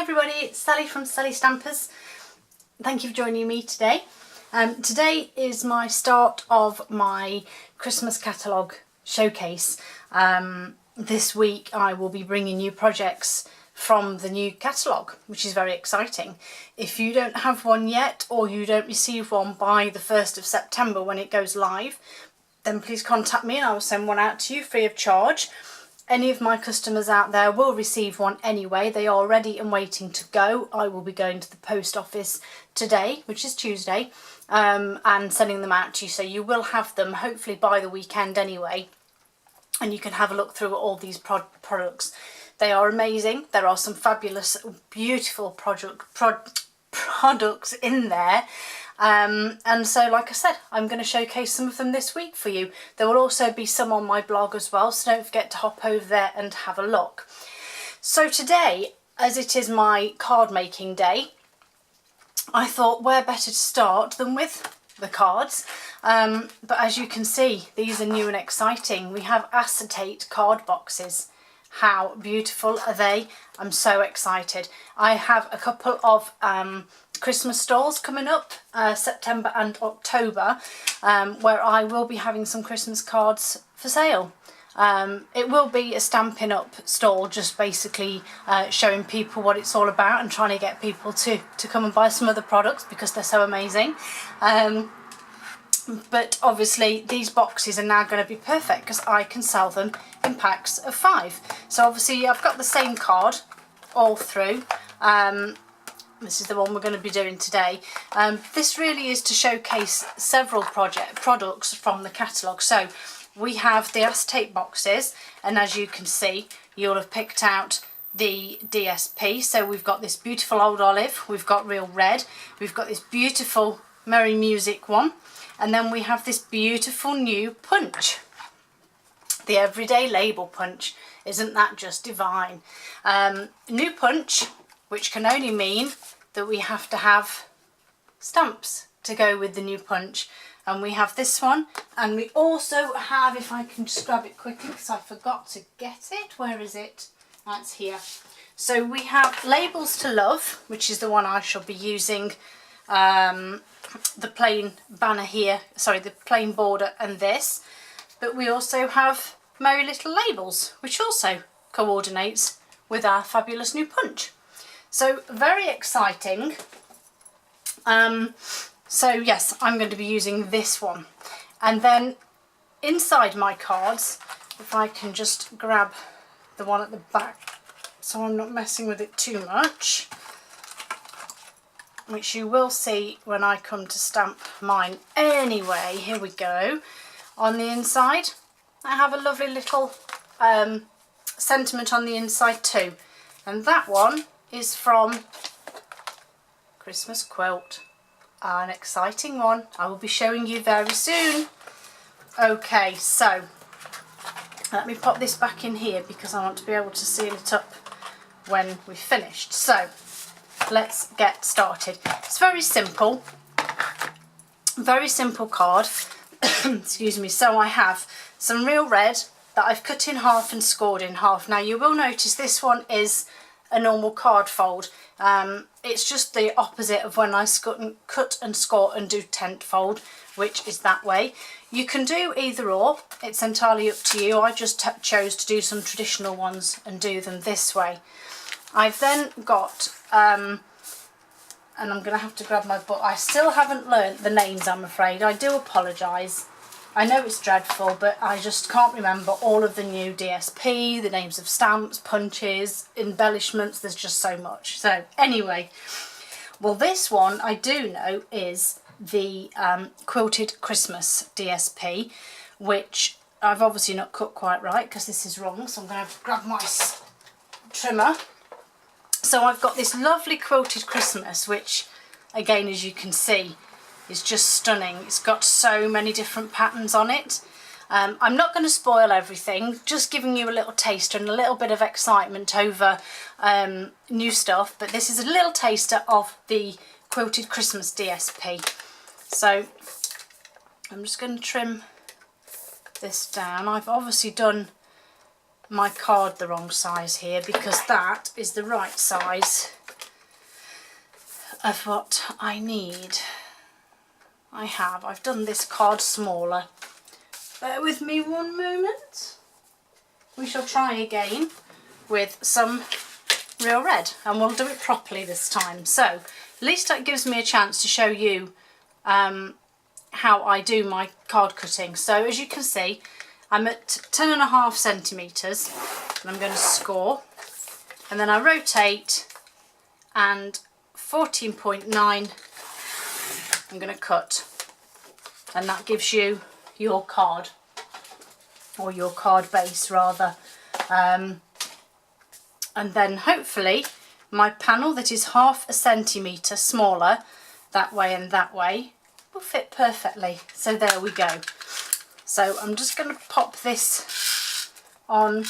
everybody, it's Sally from Sally Stampers. Thank you for joining me today. Today is my start of my Christmas catalogue showcase. This week I will be bringing you projects from the new catalogue, which is very exciting. If you don't have one yet, or you don't receive one by the 1st of September when it goes live, then please contact me and I will send one out to you free of charge. Any of my customers out there will receive one anyway. They are ready and waiting to go. I will be going to the post office today, which is Tuesday, and sending them out to you. So you will have them hopefully by the weekend anyway. And you can have a look through all these products. They are amazing. There are some fabulous, beautiful products in there. And so, like I said, I'm going to showcase some of them this week for you. There will also be some on my blog as well, so don't forget to hop over there and have a look. So today, as it is my card making day, I thought where better to start than with the cards. But as you can see, these are new and exciting. We have acetate card boxes. How beautiful are they? I'm so excited. I have a couple of Christmas stalls coming up, September and October, where I will be having some Christmas cards for sale. It will be a Stampin Up stall, just basically showing people what it's all about and trying to get people to come and buy some of the products because they're so amazing. But obviously these boxes are now going to be perfect because I can sell them in packs of 5. So obviously I've got the same card all through. This is the one we're going to be doing today. This really is to showcase several products from the catalogue. So we have the acetate boxes, and as you can see, you'll have picked out the DSP. So we've got this beautiful old olive, we've got real red, we've got this beautiful Merry Music one, and then we have this beautiful new punch, the Everyday Label Punch. Isn't that just divine? New punch, which can only mean that we have to have stamps to go with the new punch. And we have this one, and we also have, if I can just grab it quickly because I forgot to get it, where is it? That's here. So we have Labels to Love, which is the one I shall be using, the plain banner here, sorry, the plain border and this. But we also have Merry Little Labels, which also coordinates with our fabulous new punch. So very exciting. So yes, I'm going to be using this one. And then inside my cards, if I can just grab the one at the back so I'm not messing with it too much, which you will see when I come to stamp mine anyway. Here we go. On the inside, I have a lovely little sentiment on the inside too. And that one is from Christmas Quilt. An exciting one. I will be showing you very soon. Okay, so let me pop this back in here because I want to be able to seal it up when we've finished. So let's get started. It's very simple card. Excuse me. So I have some real red that I've cut in half and scored in half. Now you will notice this one is a normal card fold. It's just the opposite of when I cut and score and do tent fold, which is that way. You can do either or, it's entirely up to you. I just chose to do some traditional ones and do them this way. I've then got, and I'm going to have to grab my book. I still haven't learnt the names, I'm afraid. I do apologise. I know it's dreadful, but I just can't remember all of the new DSP, the names of stamps, punches, embellishments. There's just so much. So anyway, well, this one I do know is the Quilted Christmas DSP, which I've obviously not cut quite right because this is wrong. So I'm going to have to grab my trimmer. So I've got this lovely Quilted Christmas, which again, as you can see, is just stunning. It's got so many different patterns on it. I'm not going to spoil everything, just giving you a little taster and a little bit of excitement over new stuff, but this is a little taster of the Quilted Christmas DSP. So I'm just going to trim this down. I've obviously done my card the wrong size here because that is the right size of what I need. I've done this card smaller. Bear with me one moment. We shall try again with some real red, and we'll do it properly this time. So at least that gives me a chance to show you how I do my card cutting. So as you can see, I'm at 10.5 centimetres, and I'm going to score, and then I rotate, and 14.9 I'm going to cut, and that gives you your card, or your card base rather. And then hopefully my panel that is 0.5 centimetre smaller that way and that way will fit perfectly. So there we go. So I'm just going to pop this on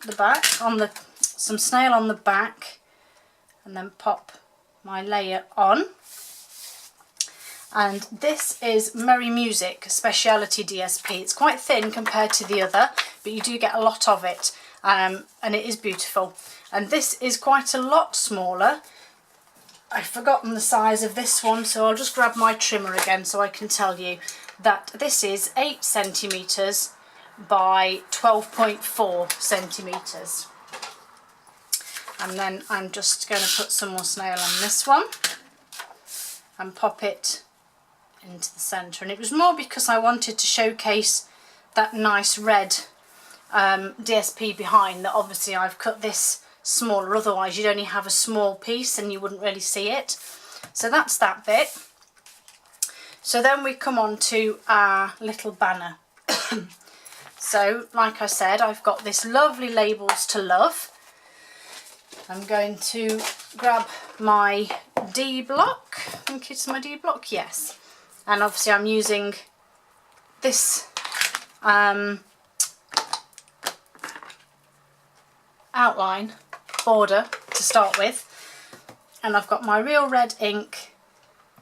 the back, on some snail on the back, and then pop my layer on. And this is Merry Music Speciality DSP. It's quite thin compared to the other, but you do get a lot of it, and it is beautiful. And this is quite a lot smaller. I've forgotten the size of this one, so I'll just grab my trimmer again so I can tell you that this is 8 centimetres by 12.4 centimetres. And then I'm just going to put some more snail on this one and pop it into the centre. And it was more because I wanted to showcase that nice red DSP behind, that obviously I've cut this smaller, otherwise you'd only have a small piece and you wouldn't really see it. So that's that bit. So then we come on to our little banner. So like I said, I've got this lovely Labels to Love. I'm going to grab my D block. I think it's my D block, yes. And obviously I'm using this outline border to start with, and I've got my real red ink,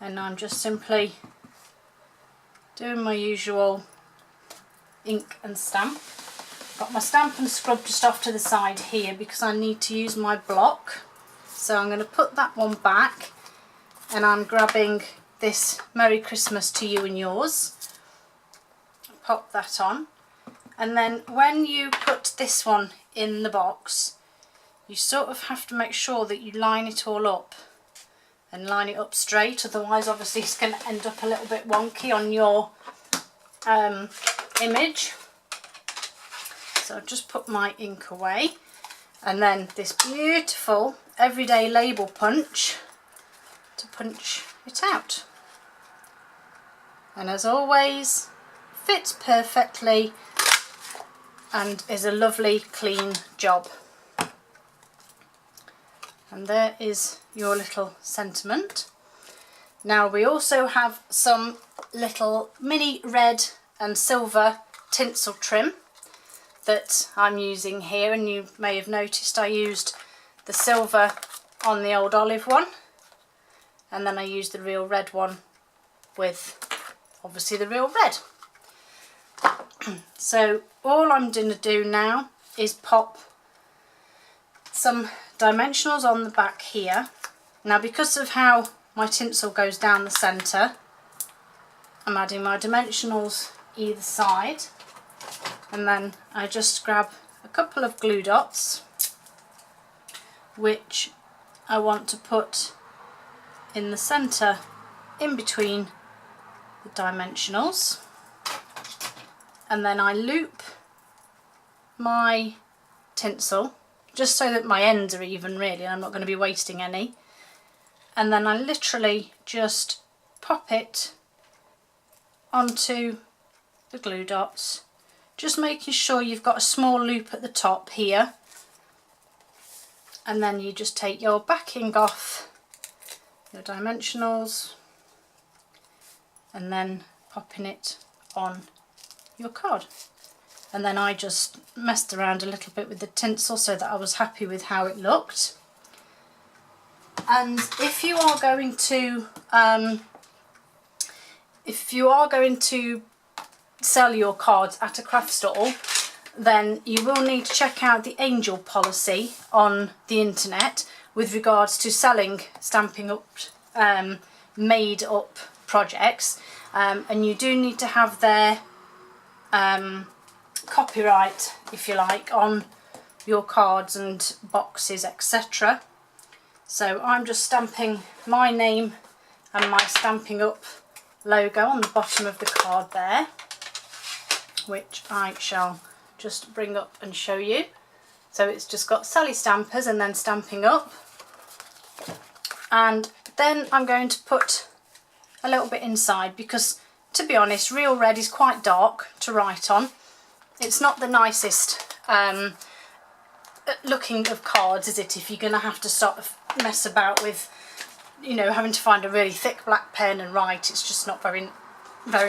and I'm just simply doing my usual ink and stamp. Got my stamp and scrub just off to the side here because I need to use my block. So I'm going to put that one back, and I'm grabbing this Merry Christmas to You and Yours. Pop that on, and then when you put this one in the box, you sort of have to make sure that you line it all up and line it up straight, otherwise obviously it's going to end up a little bit wonky on your image. So I'll just put my ink away, and then this beautiful everyday label punch to punch it out. And as always, fits perfectly and is a lovely clean job. And there is your little sentiment. Now we also have some little mini red and silver tinsel trim that I'm using here, and you may have noticed I used the silver on the old olive one, and then I used the real red one with obviously the real red. So all I'm going to do now is pop some dimensionals on the back here. Now because of how my tinsel goes down the centre, I'm adding my dimensionals either side, and then I just grab a couple of glue dots which I want to put in the centre in between the dimensionals, and then I loop my tinsel just so that my ends are even, really, and I'm not going to be wasting any, and then I literally just pop it onto the glue dots, just making sure you've got a small loop at the top here, and then you just take your backing off your dimensionals and then popping it on your card. And then I just messed around a little bit with the tinsel so that I was happy with how it looked. And if you are going to sell your cards at a craft stall, then you will need to check out the Angel policy on the internet with regards to selling Stampin' Up made up projects, and you do need to have their copyright, if you like, on your cards and boxes, etc. So I'm just stamping my name and my Stampin' Up logo on the bottom of the card there, which I shall just bring up and show you. So it's just got Sally Stampers and then Stampin' Up. And then I'm going to put a little bit inside because, to be honest, Real Red is quite dark to write on. It's not the nicest looking of cards, is it, if you're going to have to sort of mess about with, you know, having to find a really thick black pen and write. It's just not very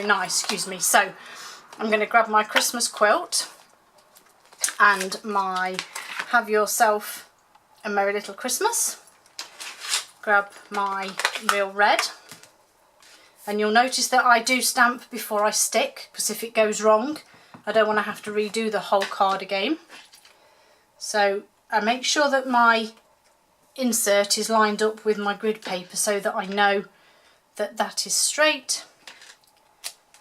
nice, excuse me. So I'm going to grab my Christmas quilt and my Have Yourself a Merry Little Christmas. Grab my Real Red, and you'll notice that I do stamp before I stick, because if it goes wrong I don't want to have to redo the whole card again. So I make sure that my insert is lined up with my grid paper so that I know that that is straight,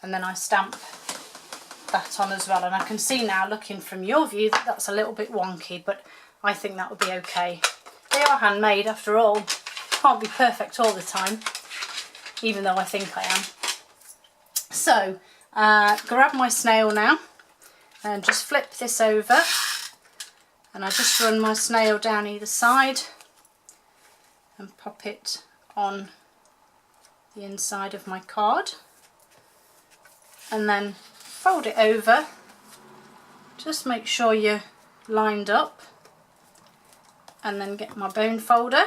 and then I stamp that on as well. And I can see now, looking from your view, that that's a little bit wonky, but I think that would be okay. They are handmade after all. Can't be perfect all the time, even though I think I am. So grab my snail now and just flip this over, and I just run my snail down either side and pop it on the inside of my card, and then fold it over. Just make sure you're lined up, and then get my bone folder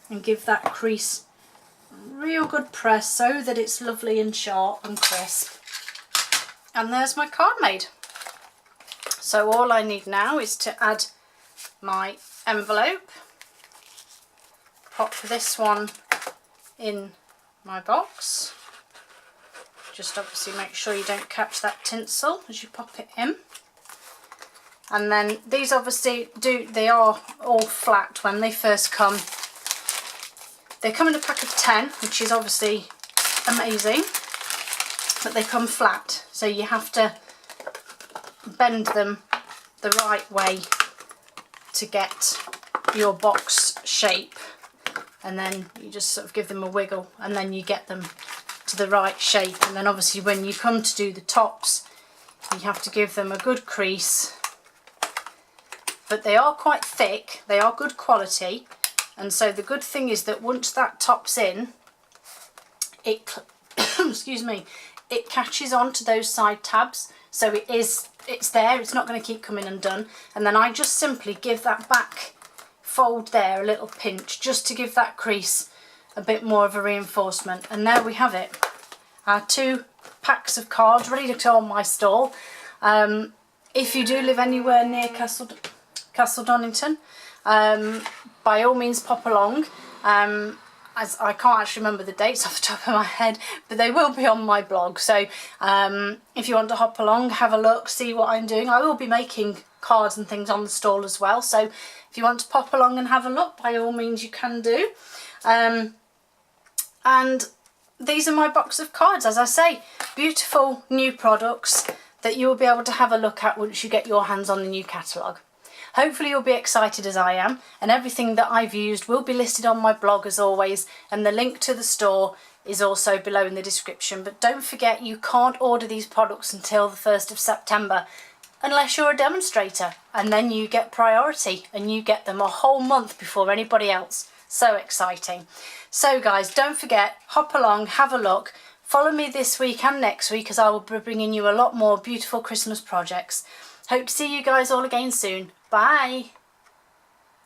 and give that crease a real good press so that it's lovely and sharp and crisp. And there's my card made. So all I need now is to add my envelope, pop this one in my box. Just obviously make sure you don't catch that tinsel as you pop it in. And then these obviously they are all flat when they first come. They come in a pack of 10, which is obviously amazing, but they come flat, so you have to bend them the right way to get your box shape, and then you just sort of give them a wiggle and then you get them to the right shape. And then obviously when you come to do the tops, you have to give them a good crease, but they are quite thick, they are good quality. And so the good thing is that once that top's in, it excuse me, it catches on to those side tabs, so it's there, it's not going to keep coming undone. And then I just simply give that back fold there a little pinch, just to give that crease a bit more of a reinforcement. And there we have it, our 2 packs of cards ready to go on my stall. If you do live anywhere near Castle Donington, by all means pop along, as I can't actually remember the dates off the top of my head, but they will be on my blog. So if you want to hop along, have a look, see what I'm doing. I will be making cards and things on the stall as well, so if you want to pop along and have a look, by all means you can do. And these are my box of cards, as I say, beautiful new products that you will be able to have a look at once you get your hands on the new catalogue. Hopefully you'll be excited as I am, and everything that I've used will be listed on my blog as always, and the link to the store is also below in the description. But don't forget, you can't order these products until the 1st of September unless you're a demonstrator, and then you get priority and you get them a whole month before anybody else. So exciting. So guys, don't forget, hop along, have a look, follow me this week and next week, as I will be bringing you a lot more beautiful Christmas projects. Hope to see you guys all again soon. Bye!